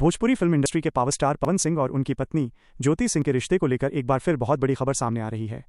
Bhojpuri film industry के power star Pawan Singh और उनकी पत्नी ज्योति सिंह के रिश्ते को लेकर एक बार फिर बहुत बड़ी खबर सामने आ रही है।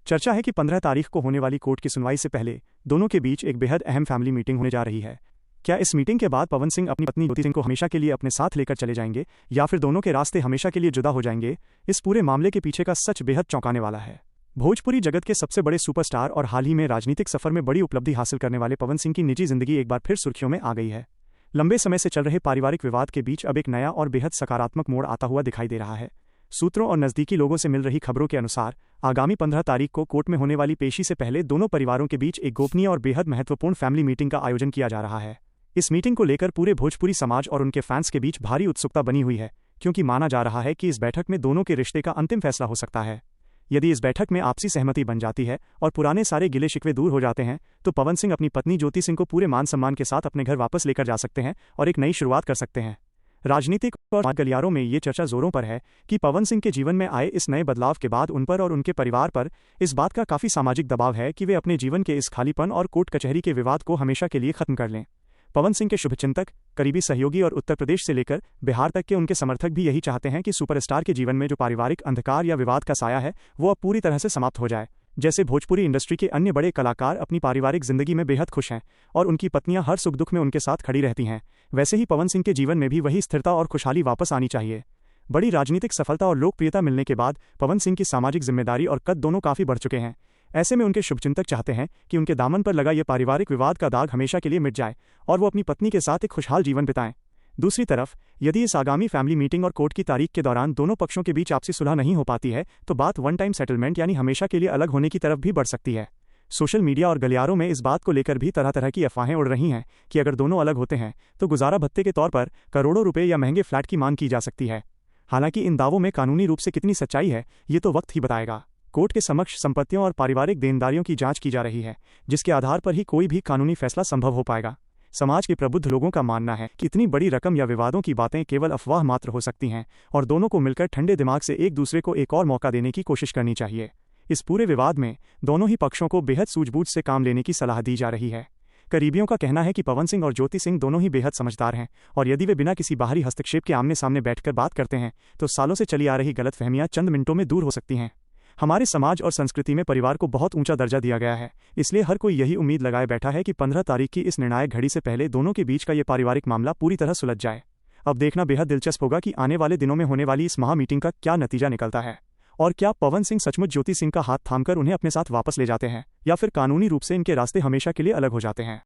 चर्चा है कि 15 तारीख को होने वाली कोर्ट की सुनवाई से पहले दोनों के बीच एक बेहद अहम फैमिली मीटिंग होने जा रही है। क्या इस मीटिंग के बाद पवन सिंह अपनी पत्नी ज्योति सिंह को हमेशा के लिए अपने साथ लेकर चले जाएंगे या फिर दोनों के रास्ते हमेशा के लिए जुदा हो जाएंगे? इस पूरे मामले के पीछे का सच बेहद चौंकाने वाला है। भोजपुरी जगत के सबसे बड़े सुपरस्टार और हाल ही में राजनीतिक सफर में बड़ी उपलब्धि हासिल करने वाले पवन सिंह की निजी जिंदगी एक बार फिर सुर्खियों में आ गई है। लंबे समय से चल रहे पारिवारिक विवाद के बीच अब एक नया और बेहद सकारात्मक मोड़ आता हुआ दिखाई दे रहा है। सूत्रों और नज़दीकी लोगों से मिल रही खबरों के अनुसार आगामी 15 तारीख को कोर्ट में होने वाली पेशी से पहले दोनों परिवारों के बीच एक गोपनीय और बेहद महत्वपूर्ण फैमिली मीटिंग का आयोजन किया जा रहा है। इस मीटिंग को लेकर पूरे भोजपुरी समाज और उनके फैंस के बीच भारी उत्सुकता बनी हुई है, क्योंकि माना जा रहा है कि इस बैठक में दोनों के रिश्ते का अंतिम फैसला हो सकता है। यदि इस बैठक में आपसी सहमति बन जाती है और पुराने सारे गिले शिकवे दूर हो जाते हैं तो पवन सिंह अपनी पत्नी ज्योति सिंह को पूरे मान सम्मान के साथ अपने घर वापस लेकर जा सकते हैं और एक नई शुरुआत कर सकते हैं। राजनीतिक और गलियारों में ये चर्चा जोरों पर है कि पवन सिंह के जीवन में आए इस नए बदलाव के बाद उन पर और उनके परिवार पर इस बात का काफी सामाजिक दबाव है कि वे अपने जीवन के इस खालीपन और कोर्ट कचहरी के विवाद को हमेशा के लिए खत्म कर लें। पवन सिंह के शुभचिंतक, करीबी सहयोगी और उत्तर प्रदेश से लेकर बिहार तक के उनके समर्थक भी यही चाहते हैं कि सुपरस्टार के जीवन में जो पारिवारिक अंधकार या विवाद का साया है वो अब पूरी तरह से समाप्त हो जाए। जैसे भोजपुरी इंडस्ट्री के अन्य बड़े कलाकार अपनी पारिवारिक जिंदगी में बेहद खुश हैं और उनकी पत्नियां हर सुख दुख में उनके साथ खड़ी रहती हैं, वैसे ही पवन सिंह के जीवन में भी वही स्थिरता और खुशहाली वापस आनी चाहिए। बड़ी राजनीतिक सफलता और लोकप्रियता मिलने के बाद पवन सिंह की सामाजिक जिम्मेदारी और कद दोनों काफी बढ़ चुके हैं। ऐसे में उनके शुभचिंतक चाहते हैं कि उनके दामन पर लगा यह पारिवारिक विवाद का दाग हमेशा के लिए मिट जाए और वो अपनी पत्नी के साथ एक खुशहाल जीवन बिताएं। दूसरी तरफ यदि इस आगामी फैमिली मीटिंग और कोर्ट की तारीख के दौरान दोनों पक्षों के बीच आपसी सुलह नहीं हो पाती है तो बात वन टाइम सेटलमेंट यानी हमेशा के लिए अलग होने की तरफ भी बढ़ सकती है। सोशल मीडिया और गलियारों में इस बात को लेकर भी तरह तरह की अफवाहें उड़ रही हैं कि अगर दोनों अलग होते हैं तो गुजारा भत्ते के तौर पर करोड़ों रुपए या महंगे फ्लैट की मांग की जा सकती है। हालांकि इन दावों में कानूनी रूप से कितनी सच्चाई है ये तो वक्त ही बताएगा। कोर्ट के समक्ष संपत्तियों और पारिवारिक देनदारियों की जांच की जा रही है, जिसके आधार पर ही कोई भी कानूनी फैसला संभव हो पाएगा। समाज के प्रबुद्ध लोगों का मानना है कि इतनी बड़ी रकम या विवादों की बातें केवल अफवाह मात्र हो सकती हैं और दोनों को मिलकर ठंडे दिमाग से एक दूसरे को एक और मौका देने की कोशिश करनी चाहिए। इस पूरे विवाद में दोनों ही पक्षों को बेहद सूझबूझ से काम लेने की सलाह दी जा रही है। करीबियों का कहना है कि पवन सिंह और ज्योति सिंह दोनों ही बेहद समझदार हैं और यदि वे बिना किसी बाहरी हस्तक्षेप के आमने सामने बैठकर बात करते हैं तो सालों से चली आ रही गलतफहमियां चंद मिनटों में दूर हो सकती हैं। हमारे समाज और संस्कृति में परिवार को बहुत ऊंचा दर्जा दिया गया है, इसलिए हर कोई यही उम्मीद लगाए बैठा है कि 15 तारीख की इस निर्णायक घड़ी से पहले दोनों के बीच का ये पारिवारिक मामला पूरी तरह सुलझ जाए। अब देखना बेहद दिलचस्प होगा कि आने वाले दिनों में होने वाली इस महा मीटिंग का क्या नतीजा निकलता है और क्या पवन सिंह सचमुच ज्योति सिंह का हाथ थामकर उन्हें अपने साथ वापस ले जाते हैं या फिर कानूनी रूप से इनके रास्ते हमेशा के लिए अलग हो जाते हैं।